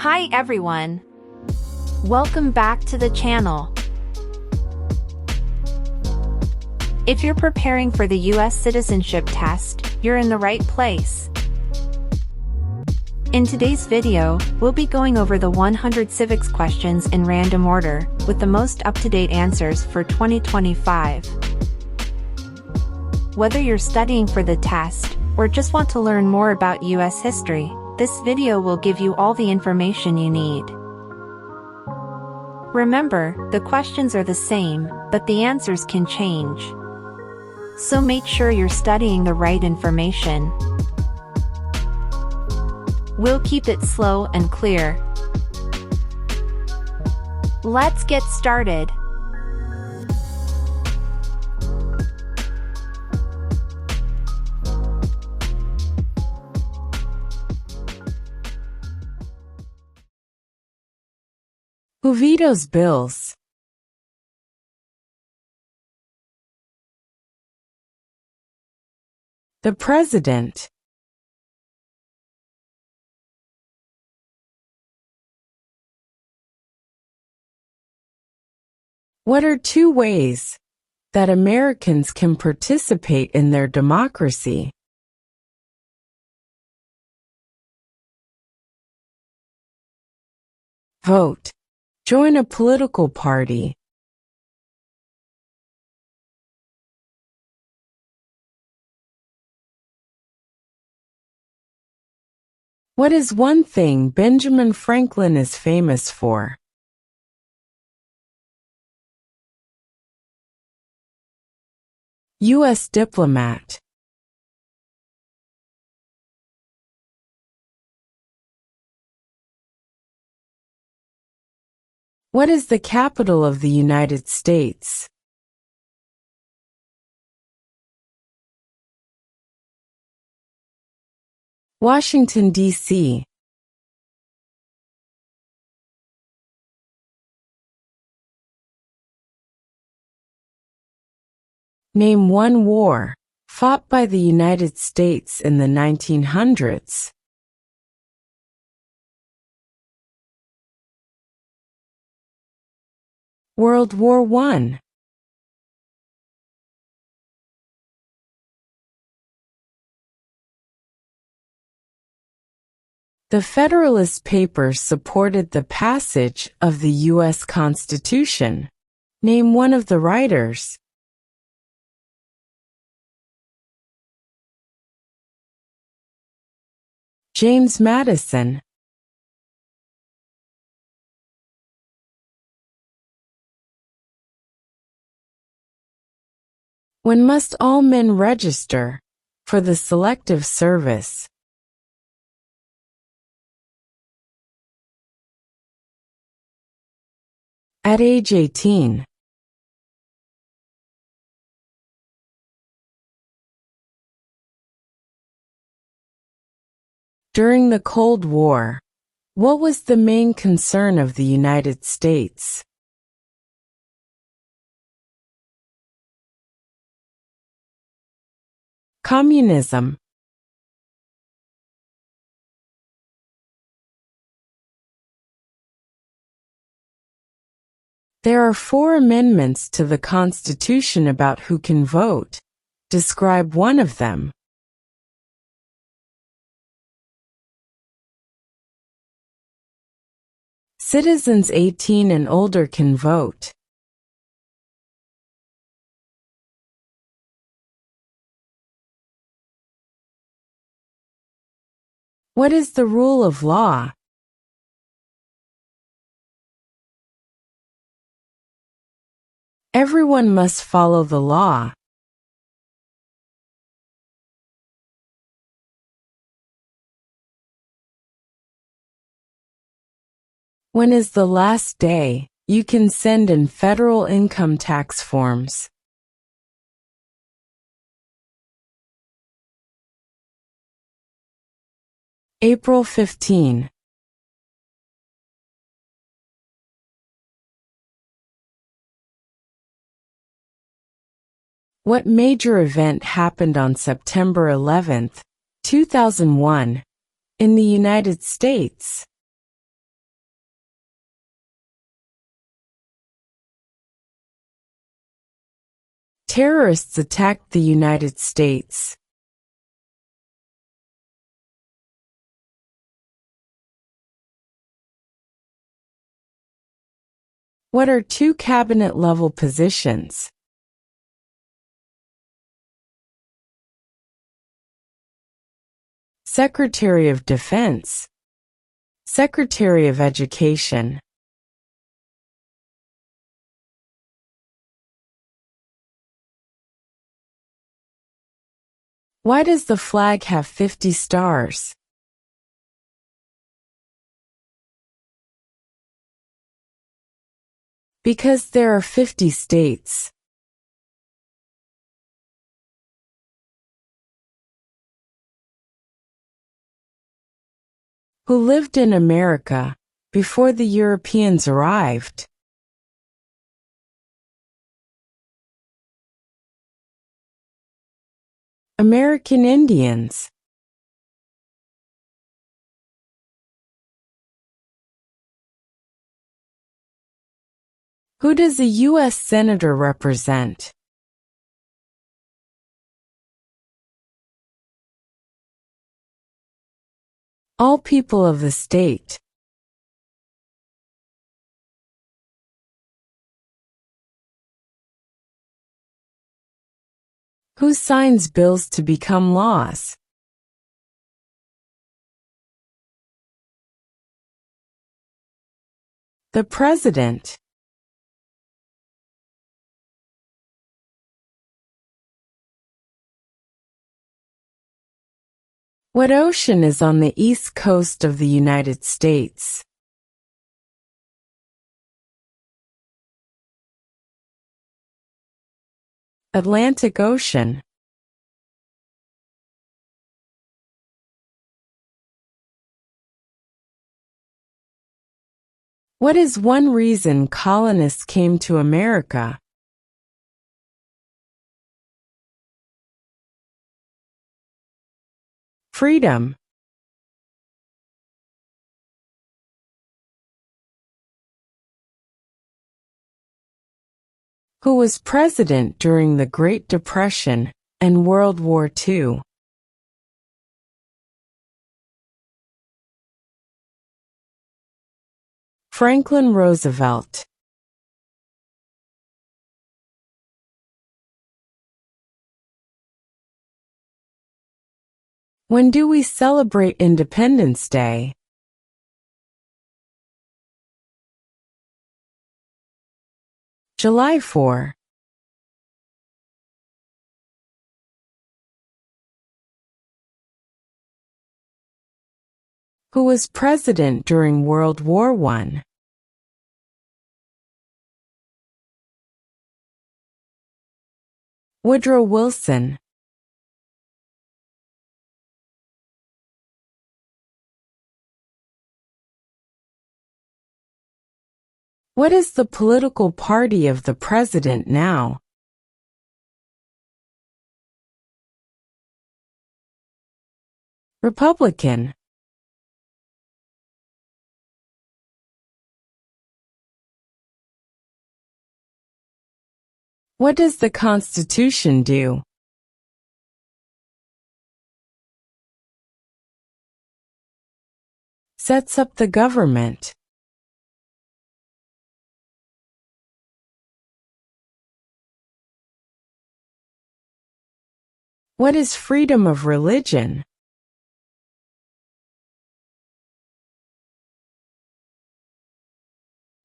Hi everyone! Welcome back to the channel. If you're preparing for the U.S. Citizenship Test, you're in the right place. In today's video, we'll be going over the 100 civics questions in random order, with the most up-to-date answers for 2025. Whether you're studying for the test, or just want to learn more about U.S. history, this video will give you all the information you need. Remember, the questions are the same, but the answers can change. So make sure you're studying the right information. We'll keep it slow and clear. Let's get started. Who vetoes bills? The President. What are two ways that Americans can participate in their democracy? Vote. Join a political party. What is one thing Benjamin Franklin is famous for? U.S. diplomat. What is the capital of the United States? Washington, D.C. Name one war fought by the United States in the 1900s. World War I. The Federalist Papers supported the passage of the U.S. Constitution. Name one of the writers. James Madison. When must all men register for the Selective Service? At age 18. During the Cold War, what was the main concern of the United States? Communism. There are 4 amendments to the Constitution about who can vote. Describe one of them. Citizens 18 and older can vote. What is the rule of law? Everyone must follow the law. When is the last day you can send in federal income tax forms? April 15. What major event happened on September 11, 2001, in the United States? Terrorists attacked the United States. What are two cabinet-level positions? Secretary of Defense, Secretary of Education. Why does the flag have 50 stars? Because there are 50 states. Who lived in America before the Europeans arrived? American Indians. Who does a U.S. Senator represent? All people of the state. Who signs bills to become laws? The President. What ocean is on the east coast of the United States? Atlantic Ocean. What is one reason colonists came to America? Freedom. Who was president during the Great Depression and World War II? Franklin Roosevelt. When do we celebrate Independence Day? July 4. Who was president during World War I? Woodrow Wilson. What is the political party of the president now? Republican. What does the Constitution do? Sets up the government. What is freedom of religion?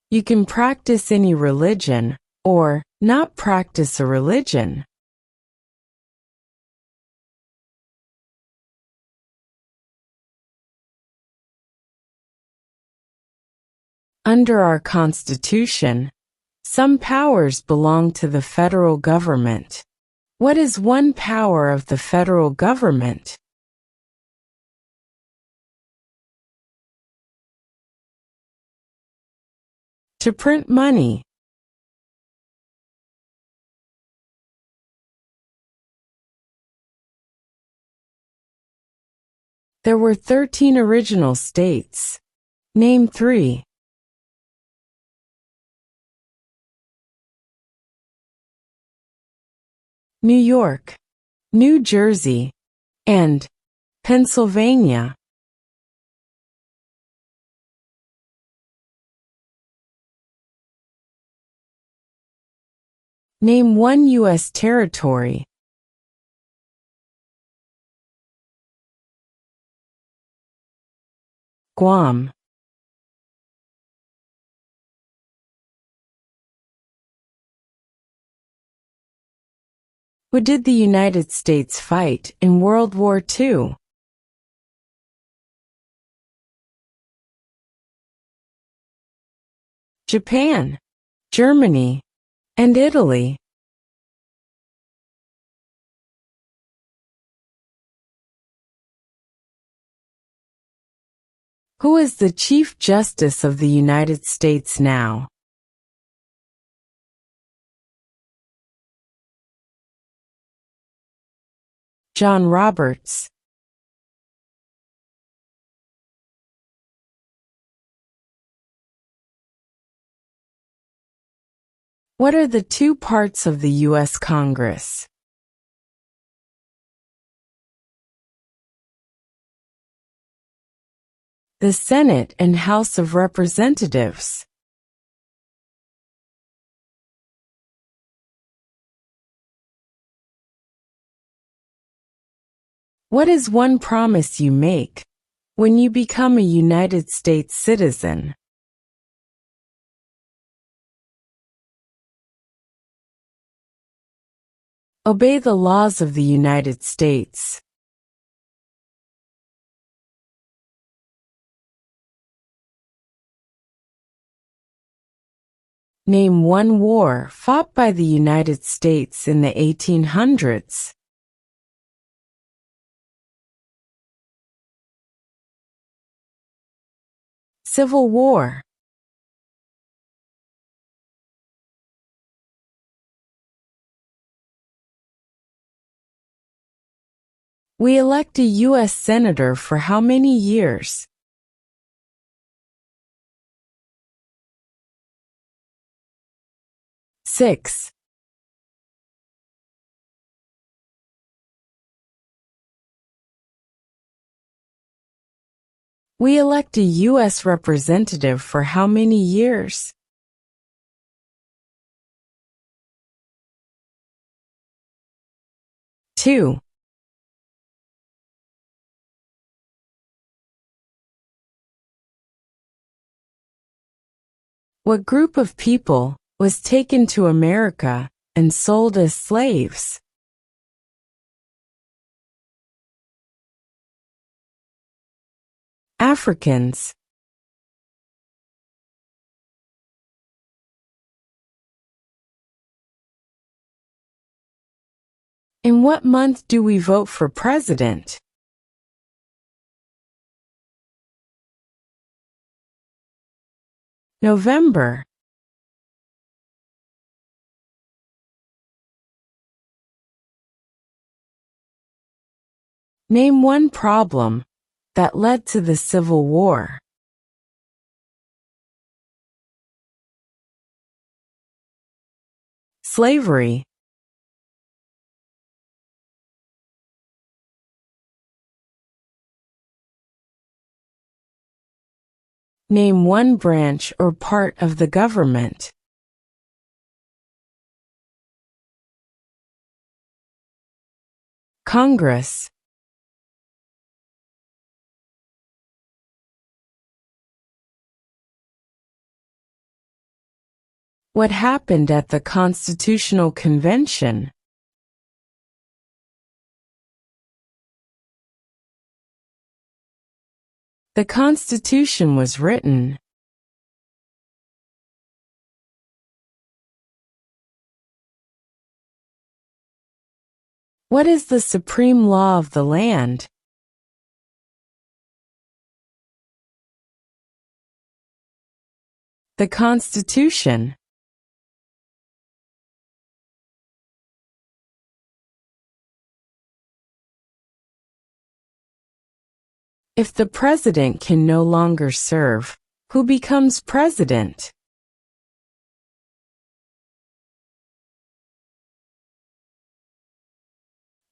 You can practice any religion, or not practice a religion. Under our Constitution, some powers belong to the federal government. What is one power of the federal government? To print money. There were 13 original states. Name 3. New York, New Jersey, and Pennsylvania. Name one U.S. territory. Guam. What did the United States fight in World War II? Japan, Germany, and Italy. Who is the Chief Justice of the United States now? John Roberts. What are the two parts of the U.S. Congress? The Senate and House of Representatives. What is one promise you make when you become a United States citizen? Obey the laws of the United States. Name one war fought by the United States in the 1800s. Civil War. We elect a U.S. Senator for how many years? Six. We elect a U.S. representative for how many years? 2. What group of people was taken to America and sold as slaves? Africans. In what month do we vote for president? November. Name one problem that led to the Civil War. Slavery. Name one branch or part of the government. Congress. What happened at the Constitutional Convention? The Constitution was written. What is the supreme law of the land? The Constitution. If the president can no longer serve, who becomes president?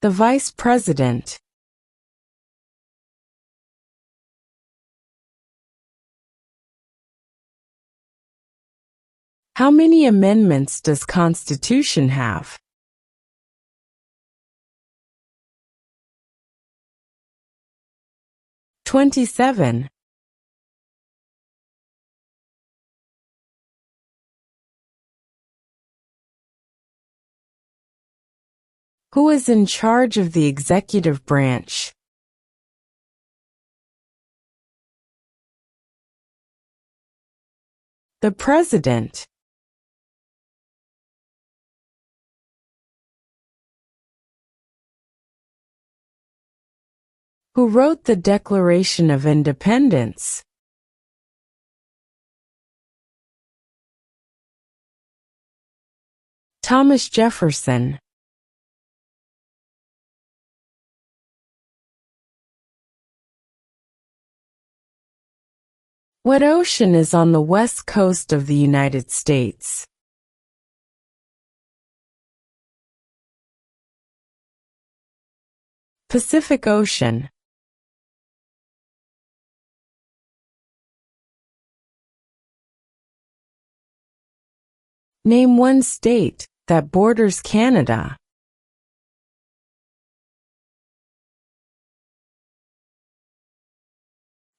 The Vice President. How many amendments does Constitution have? 27. Who is in charge of the executive branch? The President. Who wrote the Declaration of Independence? Thomas Jefferson. What ocean is on the west coast of the United States? Pacific Ocean. Name one state that borders Canada.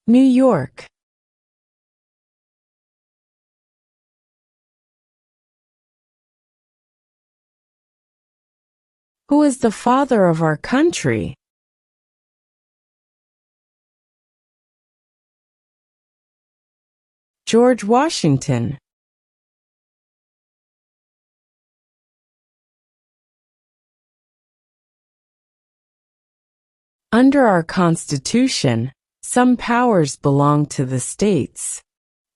New York. Who is the father of our country? George Washington. Under our Constitution, some powers belong to the states.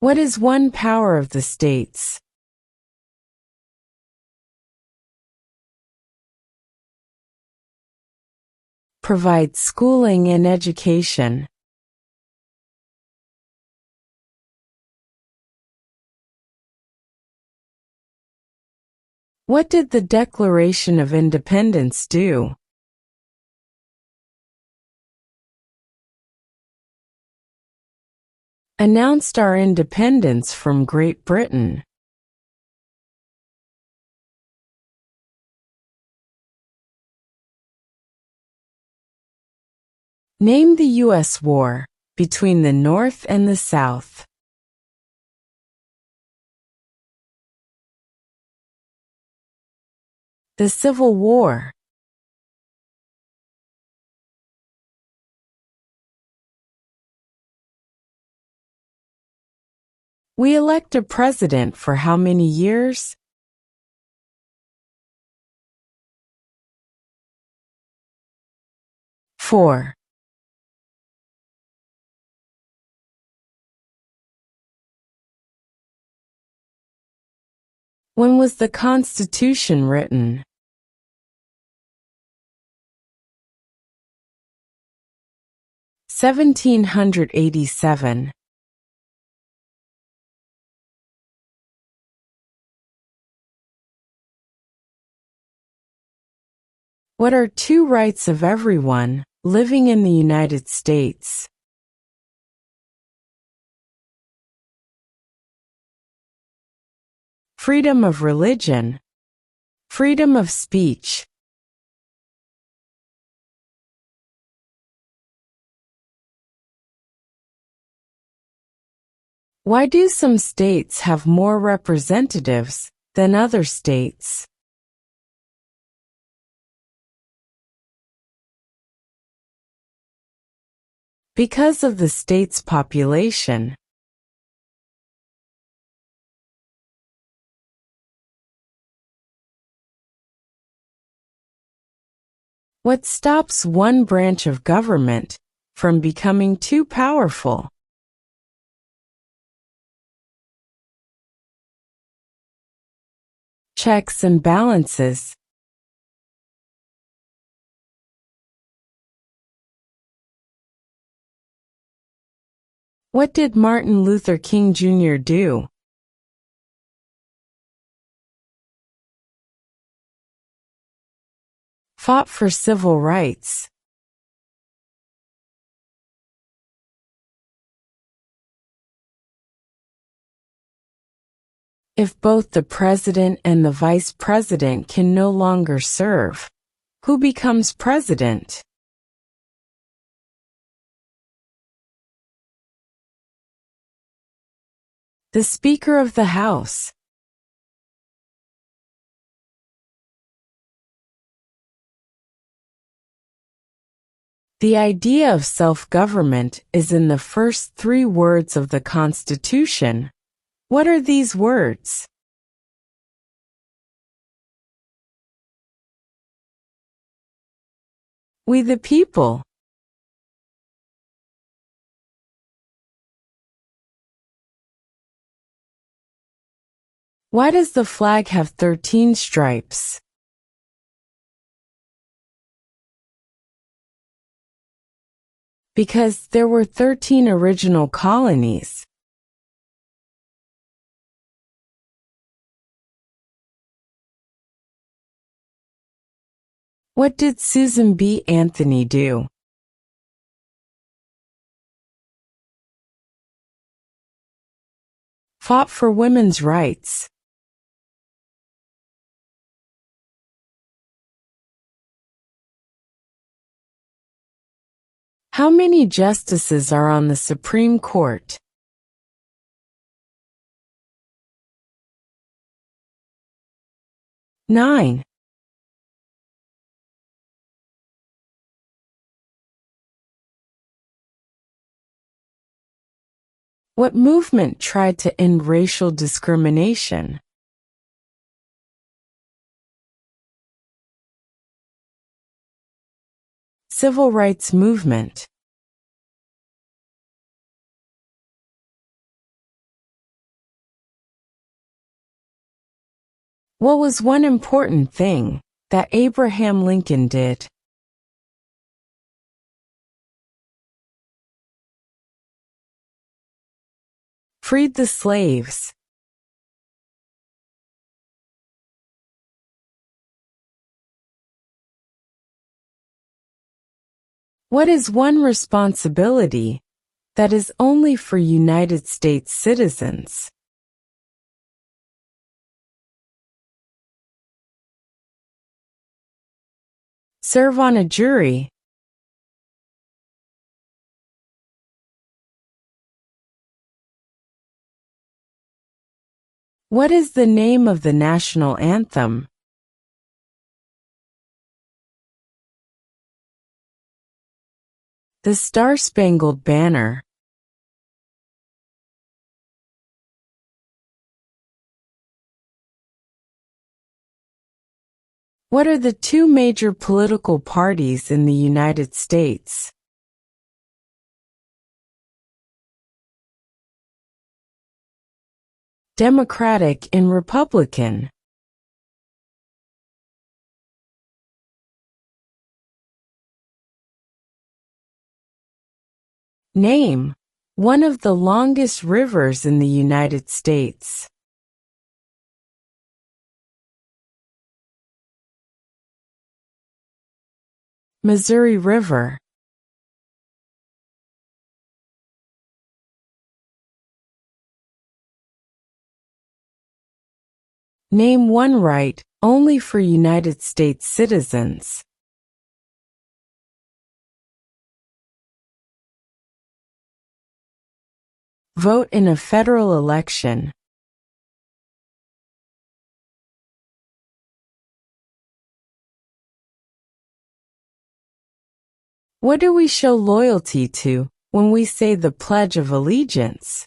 What is one power of the states? Provide schooling and education. What did the Declaration of Independence do? Announced our independence from Great Britain. Name the U.S. war between the North and the South. The Civil War. We elect a president for how many years? 4. When was the Constitution written? (1787). What are two rights of everyone living in the United States? Freedom of religion. Freedom of speech. Why do some states have more representatives than other states? Because of the state's population. What stops one branch of government from becoming too powerful? Checks and balances. What did Martin Luther King Jr. do? Fought for civil rights. If both the president and the vice president can no longer serve, who becomes president? The Speaker of the House. The idea of self-government is in the first 3 words of the Constitution. What are these words? We the people. Why does the flag have 13 stripes? Because there were 13 original colonies. What did Susan B. Anthony do? Fought for women's rights. How many justices are on the Supreme Court? 9. What movement tried to end racial discrimination? Civil rights movement. What was one important thing that Abraham Lincoln did? Freed the slaves. What is one responsibility that is only for United States citizens? Serve on a jury. What is the name of the national anthem? The Star-Spangled Banner. What are the 2 major political parties in the United States? Democratic and Republican. Name one of the longest rivers in the United States. Missouri River. Name one right only for United States citizens. Vote in a federal election. What do we show loyalty to when we say the Pledge of Allegiance?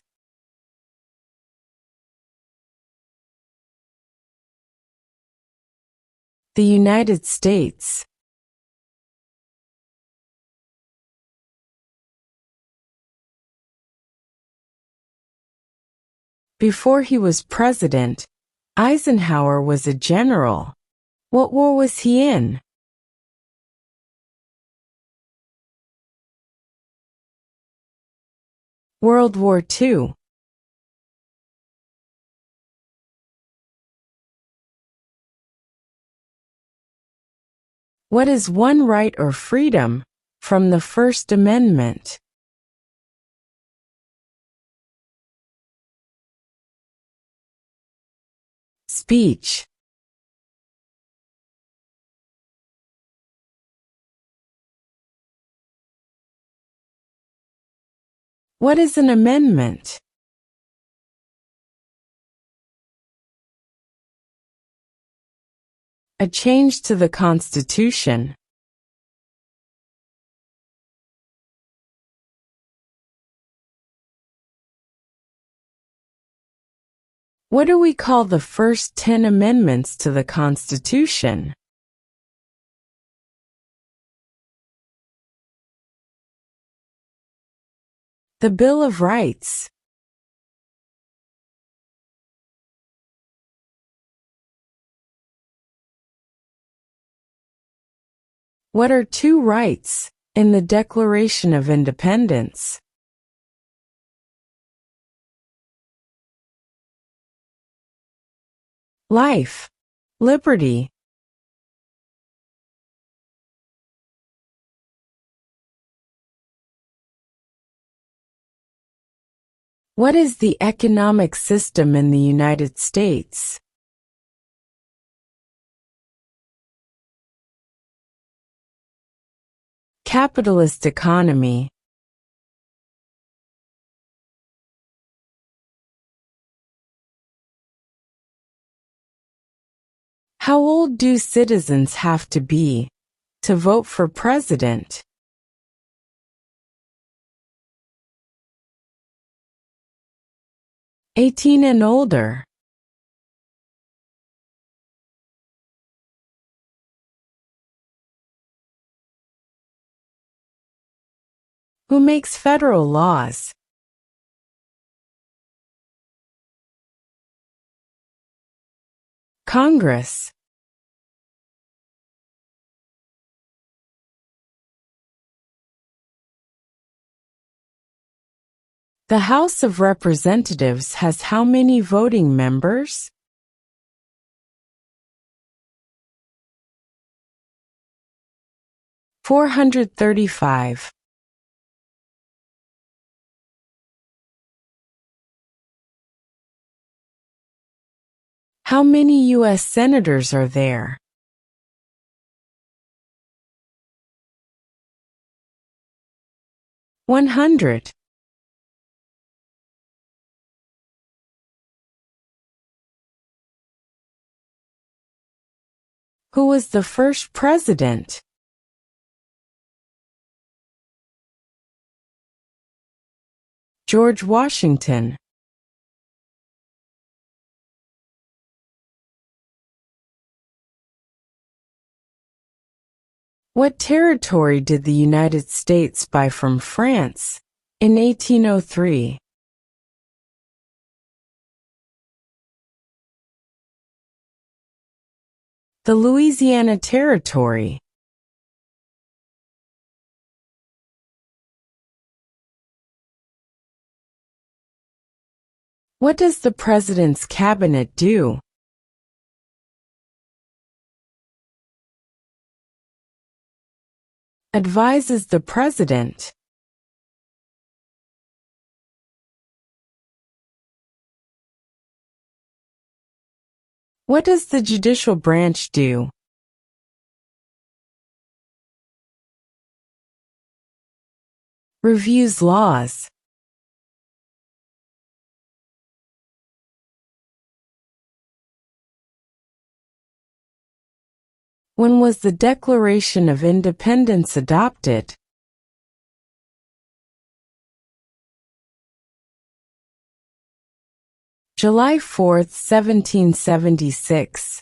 The United States. Before he was president, Eisenhower was a general. What war was he in? World War II. What is one right or freedom from the First Amendment? Speech. What is an amendment? A change to the Constitution. What do we call the first 10 amendments to the Constitution? The Bill of Rights. What are two rights in the Declaration of Independence? Life, liberty. What is the economic system in the United States? Capitalist economy. How old do citizens have to be to vote for president? 18 and older. Who makes federal laws? Congress. The House of Representatives has how many voting members? $435. How many U.S. senators are there? 100. Who was the first president? George Washington. What territory did the United States buy from France in 1803? The Louisiana Territory. What does the President's Cabinet do? Advises the President. What does the judicial branch do? Reviews laws. When was the Declaration of Independence adopted? July 4, 1776.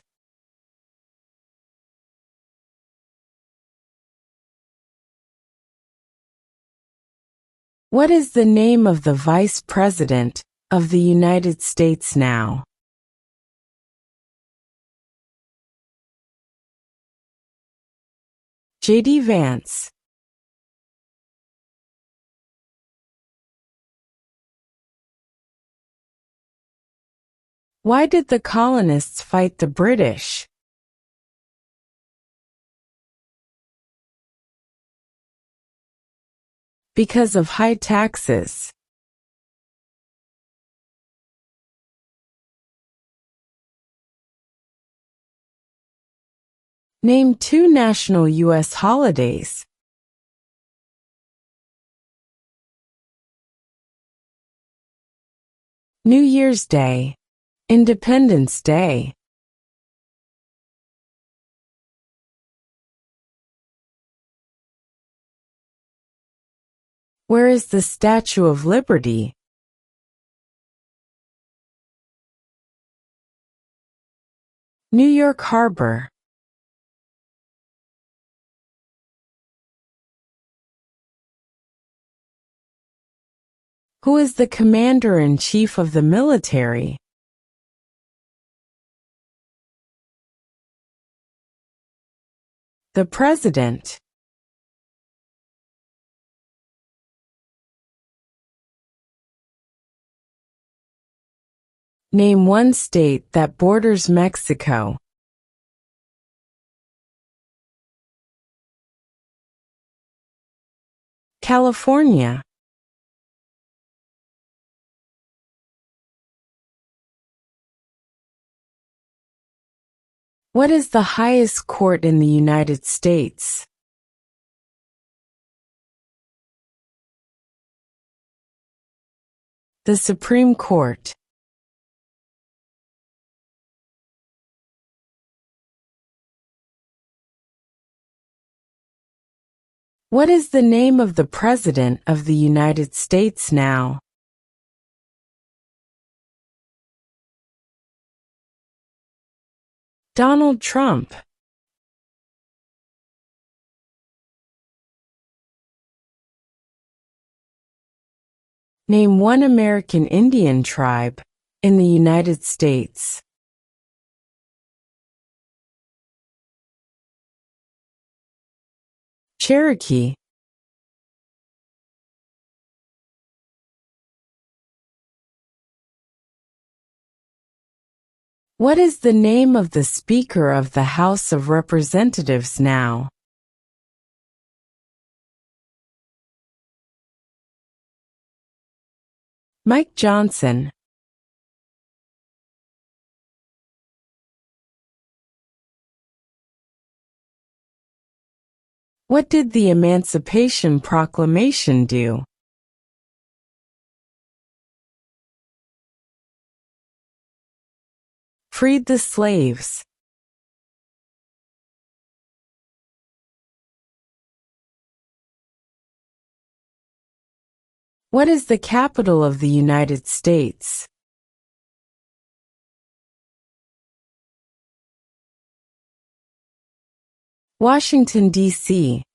What is the name of the Vice President of the United States now? J.D. Vance. Why did the colonists fight the British? Because of high taxes. Name 2 national U.S. holidays. New Year's Day, Independence Day. Where is the Statue of Liberty? New York Harbor. Who is the Commander-in-Chief of the military? The President. Name 1 state that borders Mexico. California. What is the highest court in the United States? The Supreme Court. What is the name of the President of the United States now? Donald Trump. Name 1 American Indian tribe in the United States. Cherokee. What is the name of the Speaker of the House of Representatives now? Mike Johnson. What did the Emancipation Proclamation do? Freed the slaves. What is the capital of the United States? Washington, D.C.